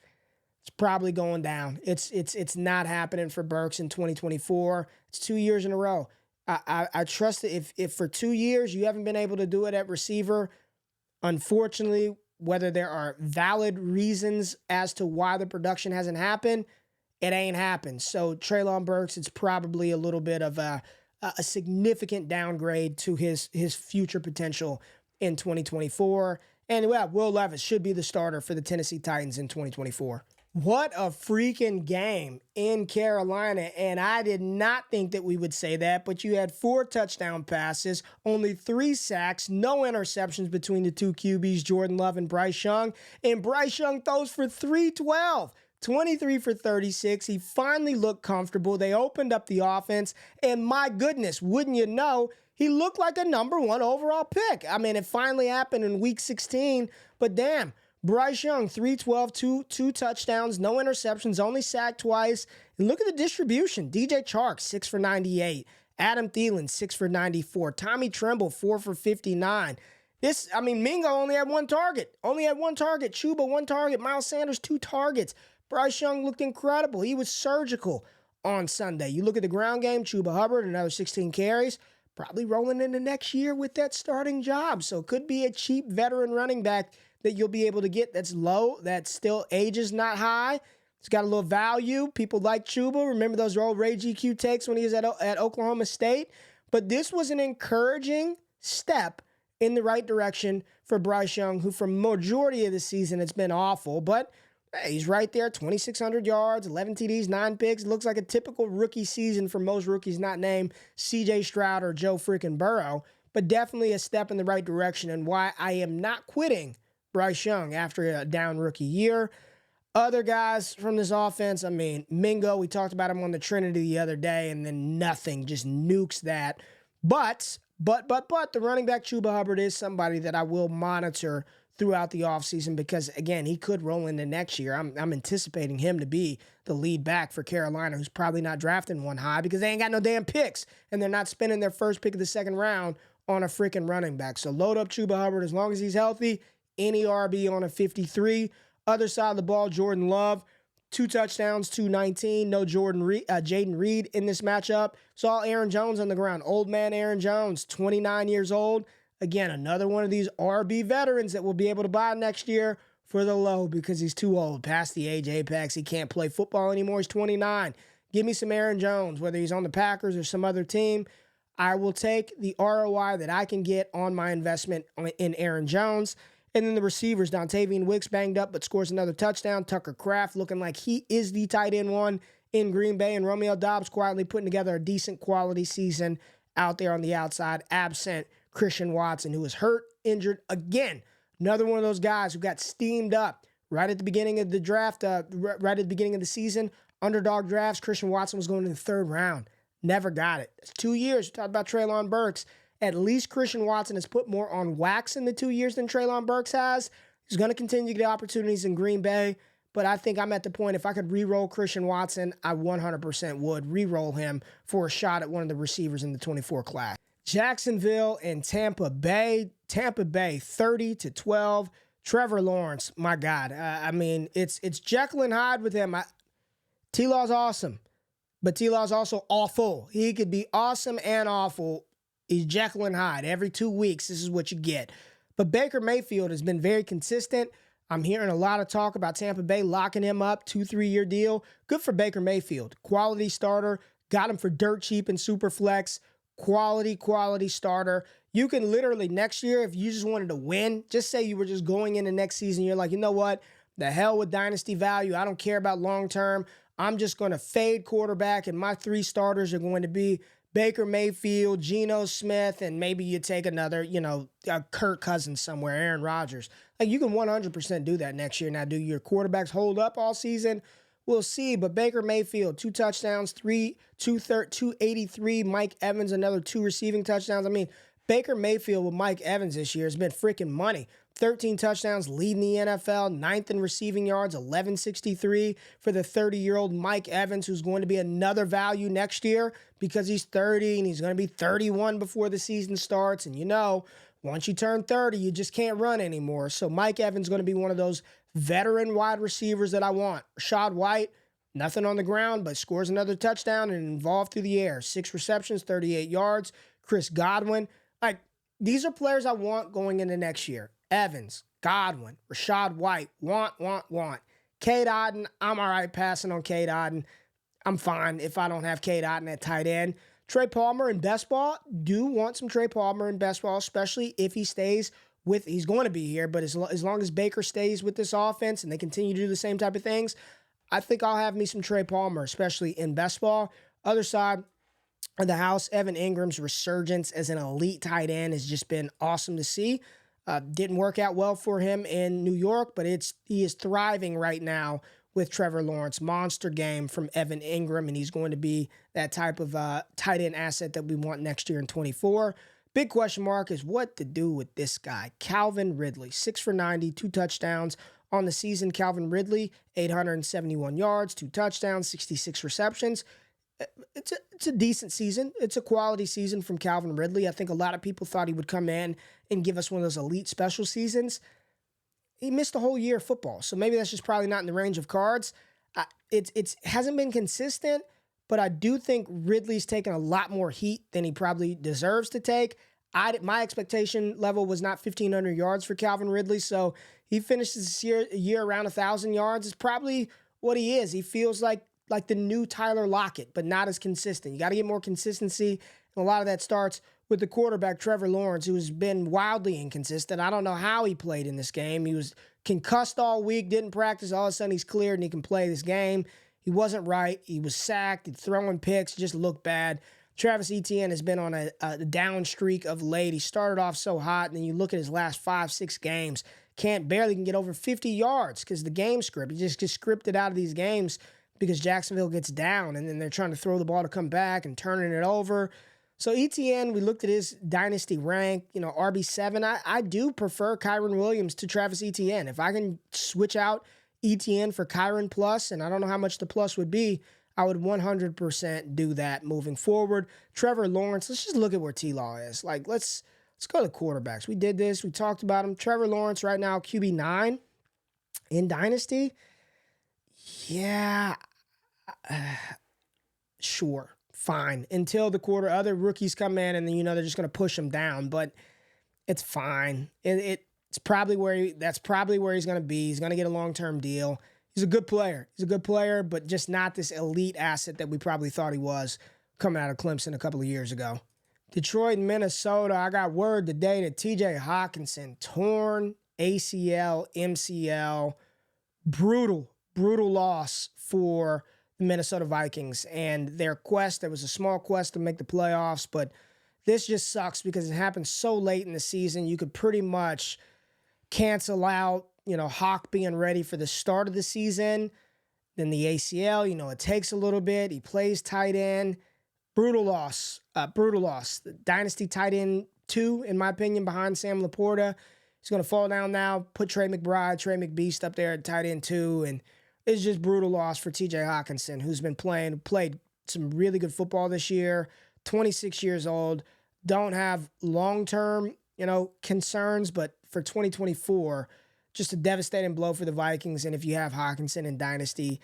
it's probably going down. It's not happening for Burks in 2024. It's 2 years in a row. I trust that if for 2 years you haven't been able to do it at receiver, unfortunately, whether there are valid reasons as to why the production hasn't happened, it ain't happened. So Treylon Burks, it's probably a little bit of a significant downgrade to his future potential in 2024. And yeah, Will Levis should be the starter for the Tennessee Titans in 2024. What a freaking game in Carolina. And I did not think that we would say that, but you had 4 touchdown passes, only 3 sacks, no interceptions between the two QBs, Jordan Love and Bryce Young. And Bryce Young throws for 312. 23 for 36. He finally looked comfortable. They opened up the offense. And my goodness, wouldn't you know, he looked like a number 1 overall pick. I mean, it finally happened in week 16. But damn, Bryce Young, 312, two touchdowns, no interceptions, only sacked twice. And look at the distribution. DJ Chark, 6 for 98. Adam Thielen, 6 for 94. Tommy Tremble, 4 for 59. Mingo only had 1 target. Chuba, 1 target. Miles Sanders, 2 targets. Bryce Young looked incredible. He was surgical on Sunday. You look at the ground game, Chuba Hubbard, another 16 carries, probably rolling into next year with that starting job. So it could be a cheap veteran running back that you'll be able to get that's low, that still age is not high. It's got a little value. People like Chuba. Remember those old Ray GQ takes when he was at Oklahoma State? But this was an encouraging step in the right direction for Bryce Young, who for majority of the season it's been awful, but hey, he's right there, 2,600 yards, 11 TDs, 9 picks. Looks like a typical rookie season for most rookies not named C.J. Stroud or Joe freaking Burrow, but definitely a step in the right direction and why I am not quitting Bryce Young after a down rookie year. Other guys from this offense, I mean, Mingo, we talked about him on the Trinity the other day, and then nothing, just nukes that. But the running back Chuba Hubbard is somebody that I will monitor throughout the offseason because, again, he could roll into next year. I'm anticipating him to be the lead back for Carolina, who's probably not drafting one high because they ain't got no damn picks, and they're not spending their first pick of the second round on a freaking running back. So load up Chuba Hubbard as long as he's healthy. Any RB on a 53. Other side of the ball, Jordan Love, 2 touchdowns, 219. No Jaden Reed in this matchup. Saw Aaron Jones on the ground. Old man Aaron Jones, 29 years old. Again, another one of these RB veterans that we'll be able to buy next year for the low because he's too old. Past the age apex. He can't play football anymore. He's 29. Give me some Aaron Jones, whether he's on the Packers or some other team. I will take the ROI that I can get on my investment in Aaron Jones. And then the receivers, Dontavian Wicks banged up but scores another touchdown. Tucker Kraft looking like he is the tight end one in Green Bay. And Romeo Doubs quietly putting together a decent quality season out there on the outside, absent Christian Watson, who was hurt, injured again. Another one of those guys who got steamed up right at the beginning of the draft, right at the beginning of the season. Underdog drafts, Christian Watson was going in the 3rd round. Never got it. It's 2 years. We talked about Treylon Burks. At least Christian Watson has put more on wax in the 2 years than Treylon Burks has. He's going to continue to get opportunities in Green Bay, but I think I'm at the point, if I could re-roll Christian Watson, I 100% would re-roll him for a shot at one of the receivers in the 24 class. Jacksonville and Tampa Bay. Tampa Bay, 30-12. Trevor Lawrence, my God. I mean, it's Jekyll and Hyde with him. T-Law's awesome, but T-Law's also awful. He could be awesome and awful. He's Jekyll and Hyde. Every 2 weeks, this is what you get. But Baker Mayfield has been very consistent. I'm hearing a lot of talk about Tampa Bay locking him up, 2-3 year deal. Good for Baker Mayfield. Quality starter. Got him for dirt cheap and super flex. Quality starter. You can literally next year, if you just wanted to win, just say you were just going into next season, you're like, you know what? The hell with dynasty value. I don't care about long term. I'm just going to fade quarterback, and my 3 starters are going to be Baker Mayfield, Geno Smith, and maybe you take another, Kirk Cousins somewhere, Aaron Rodgers. Like, you can 100% do that next year. Now, do your quarterbacks hold up all season? We'll see. But Baker Mayfield, 2 touchdowns, 283. Mike Evans, another 2 receiving touchdowns. I mean, Baker Mayfield with Mike Evans this year has been freaking money. 13 touchdowns, leading the NFL, 9th in receiving yards, 1163 for the 30-year-old Mike Evans, who's going to be another value next year because he's 30 and he's going to be 31 before the season starts. And once you turn 30, you just can't run anymore. So Mike Evans is going to be one of those veteran wide receivers that I want. Rashad White, nothing on the ground, but scores another touchdown and involved through the air. 6 receptions, 38 yards. Chris Godwin. These are players I want going into next year. Evans, Godwin, Rashad White, want. Cade Otton, I'm all right passing on Cade Otton. I'm fine if I don't have Cade Otton at tight end. Trey Palmer in best ball, do want some Trey Palmer in best ball, especially if he stays he's going to be here, but as long as Baker stays with this offense and they continue to do the same type of things, I think I'll have me some Trey Palmer, especially in best ball. Other side of the house, Evan Ingram's resurgence as an elite tight end has just been awesome to see. Didn't work out well for him in New York, but he is thriving right now with Trevor Lawrence. Monster game from Evan Ingram, and he's going to be that type of tight end asset that we want next year in 24. Big question mark is what to do with this guy, Calvin Ridley. 6 for 90, 2 touchdowns on the season. Calvin Ridley, 871 yards, 2 touchdowns, 66 receptions. It's a decent season. It's a quality season from Calvin Ridley. I think a lot of people thought he would come in and give us one of those elite special seasons. He missed a whole year of football, so maybe that's just probably not in the range of cards. It hasn't been consistent, but I do think Ridley's taken a lot more heat than he probably deserves to take. My expectation level was not 1,500 yards for Calvin Ridley, so he finishes this year around 1,000 yards. It's probably what he is. He feels like the new Tyler Lockett, but not as consistent. You got to get more consistency, and a lot of that starts with the quarterback, Trevor Lawrence, who's been wildly inconsistent. I don't know how he played in this game. He was concussed all week, didn't practice. All of a sudden, he's cleared, and he can play this game. He wasn't right. He was sacked. He's throwing picks, just looked bad. Travis Etienne has been on a down streak of late. He started off so hot, and then you look at his last 5-6 games, barely can get over 50 yards because the game script. He just gets scripted out of these games because Jacksonville gets down, and then they're trying to throw the ball to come back and turning it over. So ETN, we looked at his dynasty rank, RB7. I do prefer Kyron Williams to Travis Etienne. If I can switch out ETN for Kyron plus, and I don't know how much the plus would be, I would 100% do that moving forward. Trevor Lawrence, let's just look at where T-Law is. Let's go to quarterbacks. We did this. We talked about him. Trevor Lawrence right now, QB9 in Dynasty. Yeah, sure, fine. Until the other rookies come in, and then they're just going to push him down. But it's fine. It's probably that's probably where he's going to be. He's going to get a long-term deal. He's a good player. But just not this elite asset that we probably thought he was coming out of Clemson a couple of years ago. Detroit and Minnesota, I got word today that TJ Hawkinson, torn ACL, MCL, brutal loss for the Minnesota Vikings and their quest. There was a small quest to make the playoffs, but this just sucks because it happened so late in the season. You could pretty much cancel out Hawk being ready for the start of the season. Then the ACL, it takes a little bit. He plays tight end. Brutal loss. The Dynasty tight end 2, in my opinion, behind Sam Laporta. He's going to fall down now, put Trey McBeast up there at tight end 2. And it's just brutal loss for TJ Hawkinson, who's played some really good football this year, 26 years old. Don't have long-term, concerns, but for 2024, just a devastating blow for the Vikings. And if you have Hawkinson in Dynasty,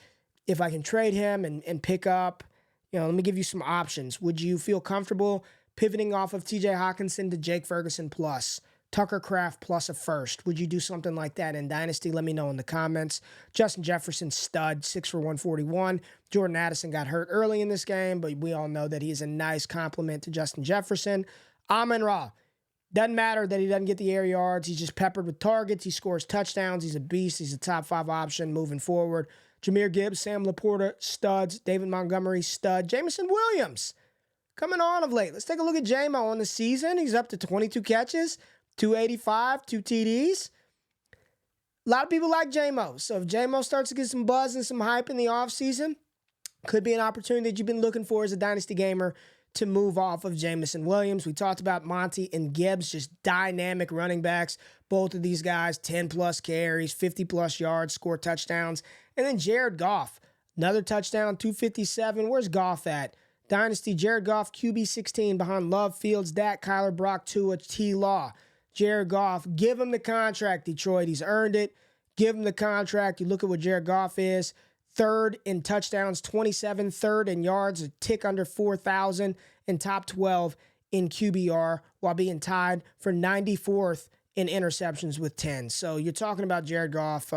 if I can trade him and pick up, let me give you some options. Would you feel comfortable pivoting off of TJ Hawkinson to Jake Ferguson plus, Tucker Kraft plus a first? Would you do something like that in Dynasty? Let me know in the comments. Justin Jefferson, stud, 6 for 141. Jordan Addison got hurt early in this game, but we all know that he's a nice compliment to Justin Jefferson. Amon-Ra. Doesn't matter that he doesn't get the air yards. He's just peppered with targets. He scores touchdowns. He's a beast. He's a top 5 option moving forward. Jahmyr Gibbs, Sam Laporta, studs. David Montgomery, stud. Jameson Williams, coming on of late. Let's take a look at J-Mo on the season. He's up to 22 catches, 285, 2 TDs. A lot of people like J-Mo. So if J-Mo starts to get some buzz and some hype in the offseason, could be an opportunity that you've been looking for as a Dynasty gamer to move off of Jameson Williams. We talked about Monty and Gibbs, just dynamic running backs. Both of these guys, 10-plus carries, 50-plus yards, score touchdowns. And then Jared Goff, another touchdown, 257. Where's Goff at? Dynasty, Jared Goff, QB 16 behind Love, Fields, Dak, Kyler, Brock, Tua, T-Law. Jared Goff, give him the contract, Detroit. He's earned it. Give him the contract. You look at what Jared Goff is. 3rd in touchdowns, 27. 3rd in yards, a tick under 4,000. And top 12 in QBR while being tied for 94th in interceptions with 10. So you're talking about Jared Goff,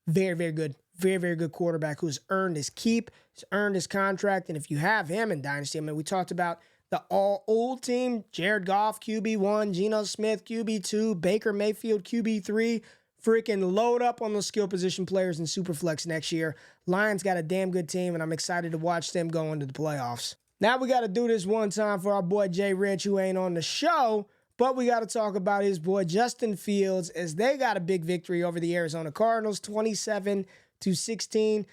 very, very good. Very, very good quarterback who's earned his keep, he's earned his contract. And if you have him in Dynasty, we talked about the all-old team, Jared Goff, QB1, Geno Smith, QB2, Baker Mayfield, QB3. Freaking load up on those skill position players in Superflex next year. Lions got a damn good team, and I'm excited to watch them go into the playoffs. Now we got to do this one time for our boy Jay Rich, who ain't on the show, but we got to talk about his boy Justin Fields as they got a big victory over the Arizona Cardinals, 27-16.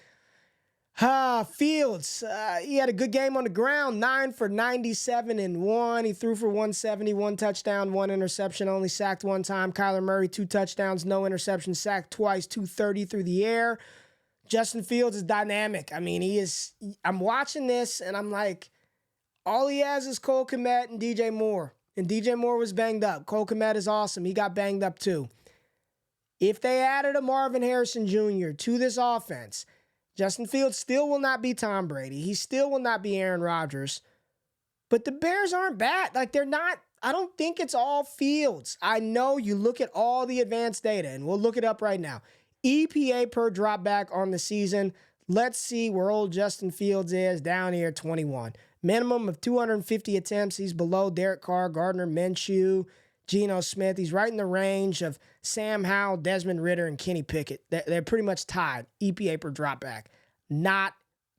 Fields, he had a good game on the ground, 9 for 97 and 1. He threw for 170, 1 touchdown, 1 interception, only sacked 1 time. Kyler Murray, 2 touchdowns, no interception, sacked twice, 230 through the air. Justin Fields is dynamic. I'm watching this and I'm like, all he has is Cole Kmet and DJ Moore. And DJ Moore was banged up. Cole Kmet is awesome. He got banged up too. If they added a Marvin Harrison Jr. to this offense, Justin Fields still will not be Tom Brady. He still will not be Aaron Rodgers. But the Bears aren't bad. They're not. I don't think it's all Fields. I know you look at all the advanced data, and we'll look it up right now. EPA per drop back on the season. Let's see where old Justin Fields is down here, 21. Minimum of 250 attempts. He's below Derek Carr, Gardner Minshew, Geno Smith. He's right in the range of Sam Howell, Desmond Ridder, and Kenny Pickett. They're pretty much tied. EPA per dropback. Not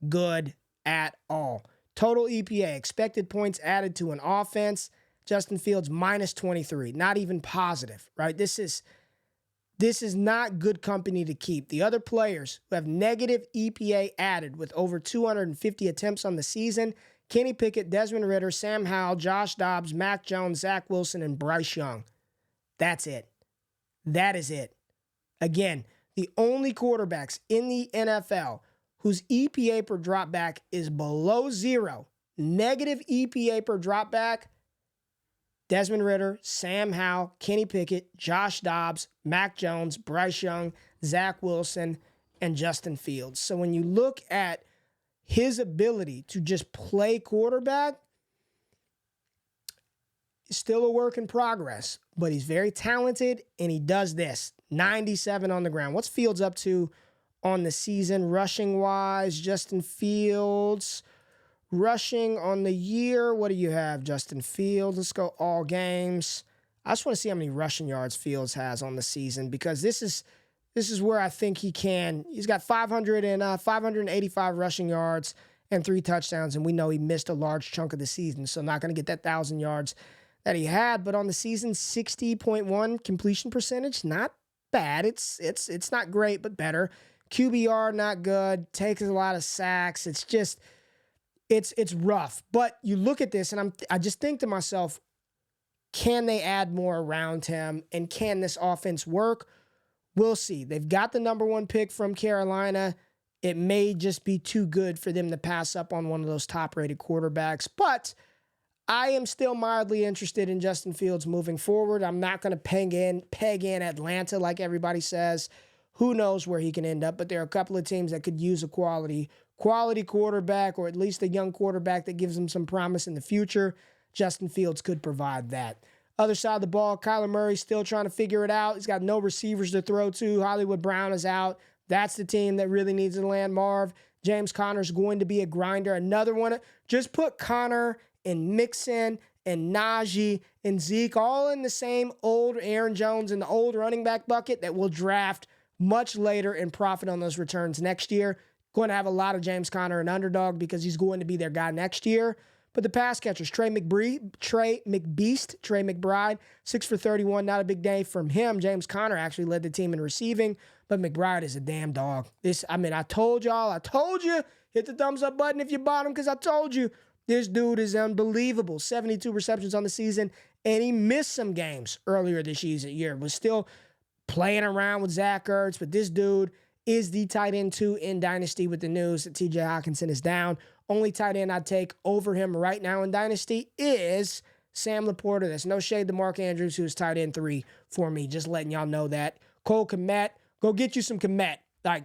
good at all. Total EPA, expected points added to an offense. Justin Fields, minus 23. Not even positive, right? This is This is not good company to keep. The other players who have negative EPA added with over 250 attempts on the season: Kenny Pickett, Desmond Ridder, Sam Howell, Josh Dobbs, Mac Jones, Zach Wilson, and Bryce Young. That's it. That is it. Again, the only quarterbacks in the NFL whose EPA per dropback is below 0, negative EPA per dropback: Desmond Ridder, Sam Howell, Kenny Pickett, Josh Dobbs, Mac Jones, Bryce Young, Zach Wilson, and Justin Fields. So when you look at his ability to just play quarterback, still a work in progress, but he's very talented, and he does this. 97 on the ground. What's Fields up to on the season, rushing-wise? Justin Fields, rushing on the year, what do you have, Justin Fields? Let's go all games. I just want to see how many rushing yards Fields has on the season, because this is where I think he can. He's got 585 rushing yards and 3 touchdowns, and we know he missed a large chunk of the season, so not going to get that 1,000 yards that he had. But on the season, 60.1 completion percentage, not bad. It's not great, but better. QBR, not good. Takes a lot of sacks. It's just, it's rough. But you look at this, and I just think to myself, can they add more around him, and can this offense work? We'll see. They've got the number 1 pick from Carolina. It may just be too good for them to pass up on one of those top-rated quarterbacks. But I am still mildly interested in Justin Fields moving forward. I'm not going to peg in Atlanta like everybody says. Who knows where he can end up, but there are a couple of teams that could use a quality quarterback, or at least a young quarterback that gives them some promise in the future. Justin Fields could provide that. Other side of the ball, Kyler Murray still trying to figure it out. He's got no receivers to throw to. Hollywood Brown is out. That's the team that really needs to land Marv. James Conner's going to be a grinder. Another one. Just put Conner and Mixon and Najee and Zeke all in the same old Aaron Jones and the old running back bucket that will draft much later and profit on those returns next year. Going to have a lot of James Conner and underdog because he's going to be their guy next year. But the pass catchers, Trey McBride, 6 for 31, not a big day from him. James Conner actually led the team in receiving, but McBride is a damn dog. I told you, hit the thumbs up button if you bought him, because I told you, this dude is unbelievable. 72 receptions on the season, and he missed some games earlier this year. Was still playing around with Zach Ertz, but this dude is the tight end 2 in Dynasty, with the news that TJ Hockenson is down. Only tight end I'd take over him right now in Dynasty is Sam Laporta. There's no shade to Mark Andrews, who's tight end 3 for me. Just letting y'all know that. Cole Kmet, go get you some Kmet. Like,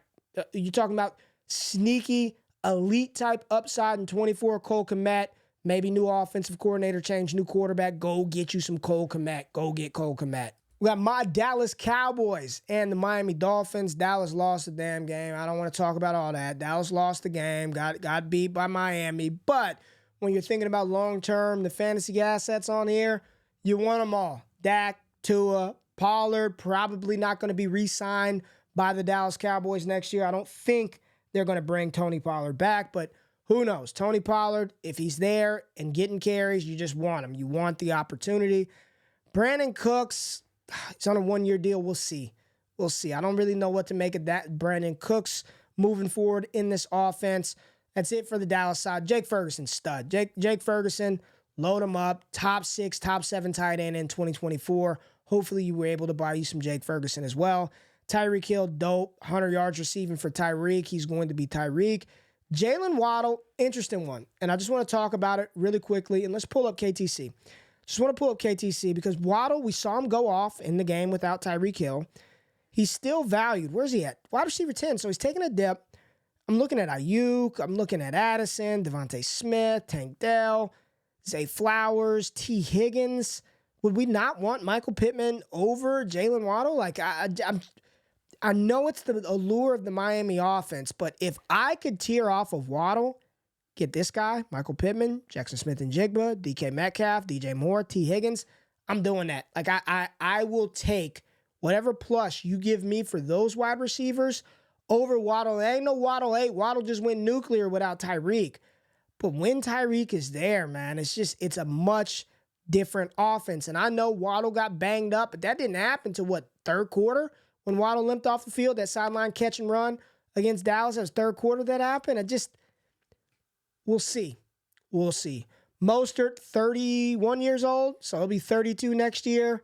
you're talking about sneaky, elite type upside in 24, Cole Kmet. Maybe new offensive coordinator change, new quarterback. Go get you some Cole Kmet. Go get Cole Kmet. We got my Dallas Cowboys and the Miami Dolphins. Dallas lost the damn game. I don't want to talk about all that. Dallas lost the game, got beat by Miami. But when you're thinking about long-term, the fantasy assets on here, you want them all. Dak, Tua, Pollard, probably not going to be re-signed by the Dallas Cowboys next year. I don't think they're going to bring Tony Pollard back, but who knows? Tony Pollard, if he's there and getting carries, you just want him. You want the opportunity. Brandon Cooks, he's on a 1-year deal. We'll see. I don't really know what to make of that. Brandon Cooks moving forward in this offense. That's it for the Dallas side. Jake Ferguson, stud. Jake Ferguson, load him up. Top 6, top 7 tight end in 2024. Hopefully you were able to buy you some Jake Ferguson as well. Tyreek Hill, dope. 100 yards receiving for Tyreek. He's going to be Tyreek. Jalen Waddle, interesting one. And I just want to talk about it really quickly. And let's pull up KTC. Just want to pull up KTC because Waddle, we saw him go off in the game without Tyreek Hill. He's still valued. Where's he at? Wide receiver 10. So he's taking a dip. I'm looking at Ayuk. I'm looking at Addison, Devontae Smith, Tank Dell, Zay Flowers, T. Higgins. Would we not want Michael Pittman over Jalen Waddle? Like, I know it's the allure of the Miami offense, but if I could tear off of Waddle, get this guy, Michael Pittman, Jackson Smith and Jigba, DK Metcalf, DJ Moore, T. Higgins, I'm doing that. Like, I will take whatever plus you give me for those wide receivers over Waddle. There ain't no Waddle 8. Waddle just went nuclear without Tyreek. But when Tyreek is there, man, it's a much different offense. And I know Waddle got banged up, but that didn't happen to third quarter when Waddle limped off the field, that sideline catch and run against Dallas. That was third quarter that happened. We'll see. We'll see. Mostert, 31 years old, so he'll be 32 next year.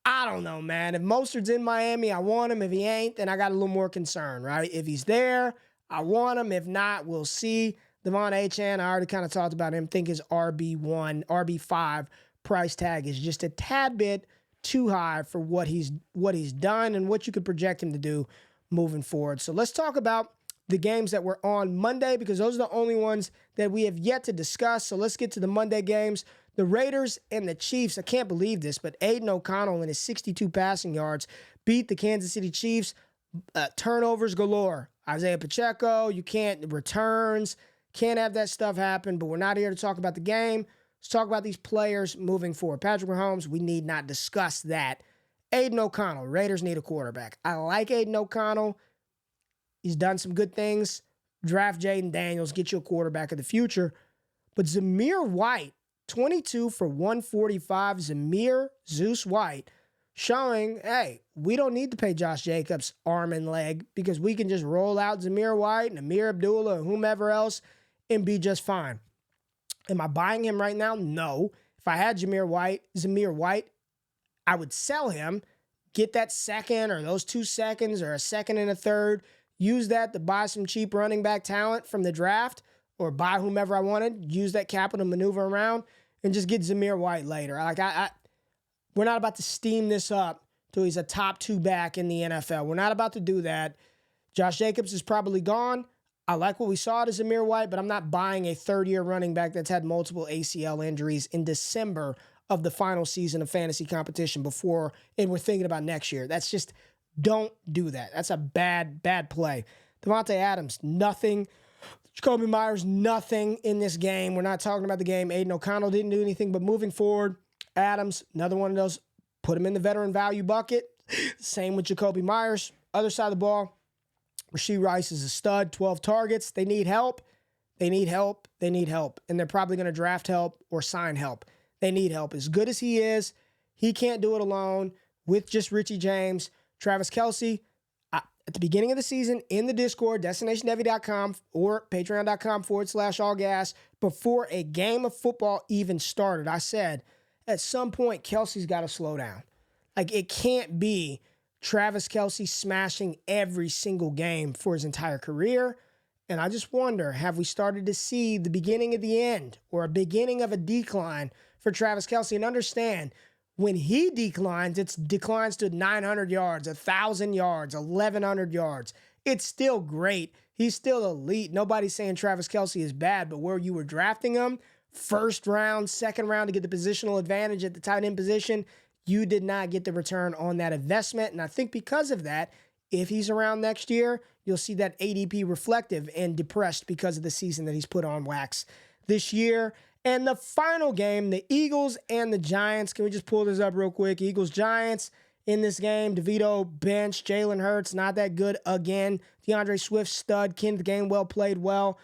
I don't know, man. If Mostert's in Miami, I want him. If he ain't, then I got a little more concern, right? If he's there, I want him. If not, we'll see. Devon Achane, I already kind of talked about him. Think his RB1, RB5 price tag is just a tad bit too high for what he's done and what you could project him to do moving forward. So let's talk about the games that were on Monday, because those are the only ones that we have yet to discuss. So let's get to the Monday games. The Raiders and the Chiefs, I can't believe this, but Aiden O'Connell and his 62 passing yards beat the Kansas City Chiefs. Turnovers galore. Isaiah Pacheco, you can't, returns, can't have that stuff happen, but we're not here to talk about the game. Let's talk about these players moving forward. Patrick Mahomes, we need not discuss that. Aiden O'Connell, Raiders need a quarterback. I like Aiden O'Connell. He's done some good things. Draft Jaden Daniels, get you a quarterback of the future. But Zamir White, 22 for 145, Zamir Zeus White, showing, hey, we don't need to pay Josh Jacobs arm and leg because we can just roll out Zamir White and Amir Abdullah and whomever else and be just fine. Am I buying him right now? No. If I had Zamir White, I would sell him, get that second or those 2 seconds or a second and a third, use that to buy some cheap running back talent from the draft or buy whomever I wanted, use that capital to maneuver around, and just get Zamir White later. We're not about to steam this up till he's a top 2 back in the NFL. We're not about to do that. Josh Jacobs is probably gone. I like what we saw to Zamir White, but I'm not buying a third-year running back that's had multiple ACL injuries in December of the final season of fantasy competition before, and we're thinking about next year. That's just, don't do that. That's a bad play. Devontae Adams, nothing. Jacoby Myers, nothing in this game. We're not talking about the game. Aiden O'Connell didn't do anything, but moving forward, Adams, another one of those, put him in the veteran value bucket. Same with Jacoby Myers. Other side of the ball, Rashee Rice is a stud, 12 targets. They need help. They need help. They need help. And they're probably going to draft help or sign help. They need help. As good as he is, he can't do it alone with just Richie James. Travis Kelce, at the beginning of the season, in the Discord, destinationnevy.com or patreon.com/allgas, before a game of football even started, I said, at some point, Kelce's got to slow down. Like, it can't be Travis Kelce smashing every single game for his entire career. And I just wonder, have we started to see the beginning of the end or a beginning of a decline for Travis Kelce? And understand, when he declines, it declines to 900 yards, 1,000 yards, 1,100 yards. It's still great. He's still elite. Nobody's saying Travis Kelce is bad, but where you were drafting him, first round, second round to get the positional advantage at the tight end position, you did not get the return on that investment. And I think because of that, if he's around next year, you'll see that ADP reflective and depressed because of the season that he's put on wax this year. And the final game, the Eagles and the Giants. Can we just pull this up real quick? Eagles-Giants in this game. DeVito bench. Jalen Hurts, not that good again. DeAndre Swift, stud. Kenneth Gainwell played well.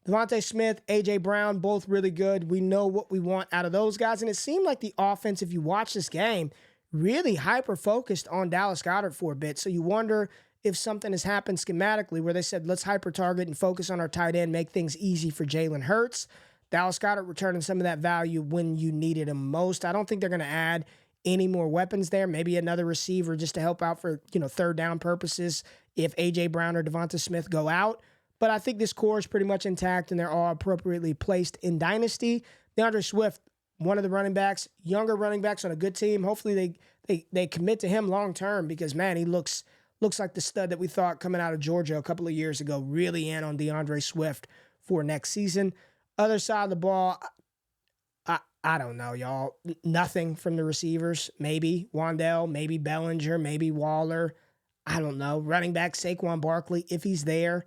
Devontae Smith, A.J. Brown, both really good. We know what we want out of those guys. And it seemed like the offense, if you watch this game, really hyper-focused on Dallas Goedert for a bit. So you wonder if something has happened schematically where they said, let's hyper-target and focus on our tight end, make things easy for Jalen Hurts. Dallas Goedert returning some of that value when you needed him most. I don't think they're going to add any more weapons there. Maybe another receiver just to help out for, third down purposes if A.J. Brown or Devonta Smith go out. But I think this core is pretty much intact, and they're all appropriately placed in Dynasty. DeAndre Swift, one of the running backs, younger running backs on a good team. Hopefully they commit to him long term because, man, he looks like the stud that we thought coming out of Georgia a couple of years ago. Really in on DeAndre Swift for next season. Other side of the ball, I don't know, y'all. Nothing from the receivers. Maybe Wandell, maybe Bellinger, maybe Waller. I don't know. Running back Saquon Barkley, if he's there.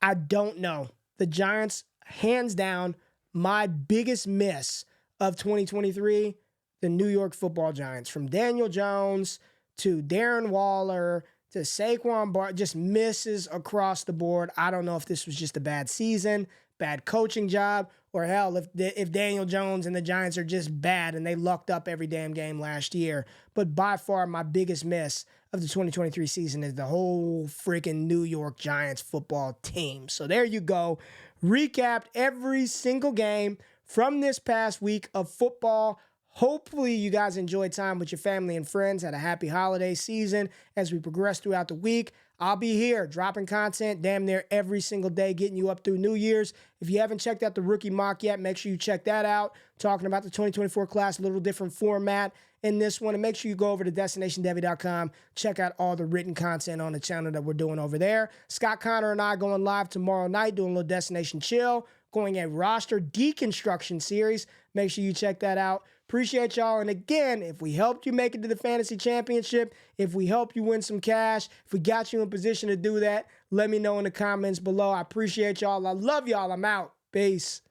I don't know. The Giants, hands down, my biggest miss of 2023, the New York Football Giants. From Daniel Jones to Darren Waller to Saquon Barkley, just misses across the board. I don't know if this was just a bad season. bad coaching job, or hell, if Daniel Jones and the Giants are just bad and they lucked up every damn game last year. But by far, my biggest miss of the 2023 season is the whole freaking New York Giants football team. So there you go. Recapped every single game from this past week of football. Hopefully you guys enjoyed time with your family and friends, had a happy holiday season as we progress throughout the week. I'll be here dropping content damn near every single day, getting you up through New Year's. If you haven't checked out the rookie mock yet, make sure you check that out. Talking about the 2024 class, a little different format in this one. And make sure you go over to DestinationDevy.com. Check out all the written content on the channel that we're doing over there. Scott Connor and I going live tomorrow night, doing a little Destination Chill, going a roster deconstruction series. Make sure you check that out. Appreciate y'all. And again, if we helped you make it to the fantasy championship, if we help you win some cash, if we got you in position to do that, let me know in the comments below. I appreciate y'all. I love y'all. I'm out. Peace.